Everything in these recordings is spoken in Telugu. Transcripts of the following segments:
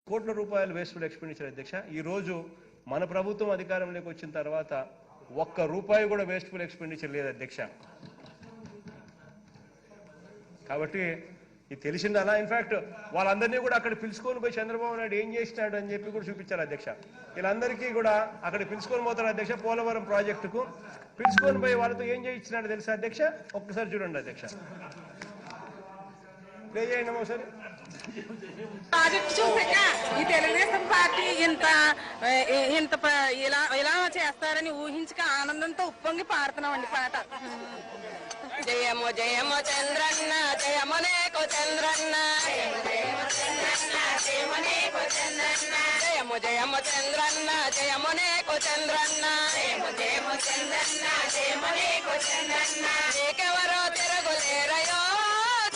కోట్ల రూపాయలు వేస్ట్ఫుల్ ఎక్స్పెండిచర్ అధ్యక్ష. ఈ రోజు మన ప్రభుత్వం అధికారంలోకి వచ్చిన తర్వాత ఒక్క రూపాయి కూడా వేస్ట్ఫుల్ ఎక్స్పెండిచర్ లేదు అధ్యక్ష. కాబట్టి ఇది తెలిసిందలా. ఇన్ఫాక్ట్ వాళ్ళందరినీ కూడా అక్కడ పిలుచుకొని పోయి చంద్రబాబు నాయుడు ఏం చేసినాడు అని చెప్పి కూడా చూపించారు అధ్యక్ష. వీళ్ళందరికీ కూడా అక్కడ పిలుచుకొని పోతారు అధ్యక్ష. పోలవరం ప్రాజెక్టుకు పిలుచుకొని పోయి వాళ్ళతో ఏం చేయించినాడు తెలుసా అధ్యక్ష? ఒక్కసారి చూడండి అధ్యక్ష, ప్లే చేయండి ఒకసారి. ప్రాజెక్ట్ చూసాక ఈ తెలుగుదేశం పార్టీ ఇంత ఇలా చేస్తారని ఊహించక ఆనందంతో ఉప్పొంగి పాడుతున్నామండి పాట. జయమో జయమో చంద్రన్న జయమో నేకో చంద్రన్న, జయమో జయమో చంద్రన్న జయమో నేకో చంద్రన్న, నీకెవరో తిరగలేరయో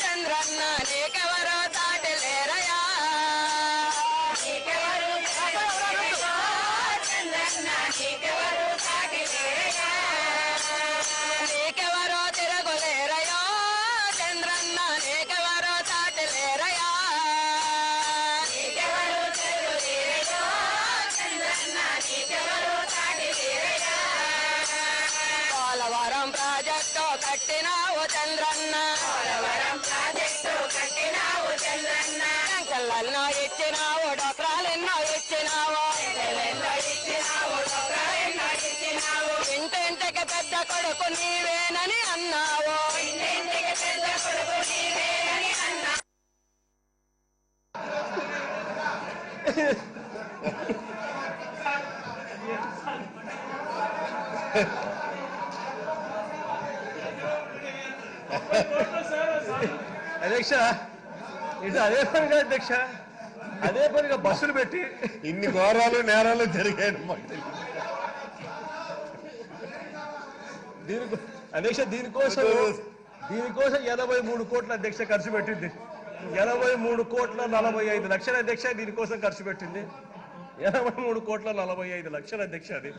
చంద్రన్న, నీకెవరో దాటలేరయా, నీకెవరు తిరగలేరయో చంద్రన్న, నీకెవరో దాటలేరయా, పోలవరం ప్రాజెక్టు కట్టినావు చంద్రన్న, సంకలన్నో ఇచ్చినావు, డోక్రాలెన్నో ఇచ్చినావు, ఇంటింటికి పెద్ద కొడుకు నీవేనని అన్నావు, అధ్యక్ష. ఇది అదే పనిగా అధ్యక్ష, అదే పనిగా బస్సులు పెట్టి ఇన్ని ఘోరాలు నేరాలు జరిగాయి అధ్యక్ష. దీనికోసం 83 కోట్ల అధ్యక్ష ఖర్చు పెట్టింది. 83,45,00,000 అధ్యక్ష దీనికోసం ఖర్చు పెట్టింది. 83,45,00,000 అధ్యక్ష అది.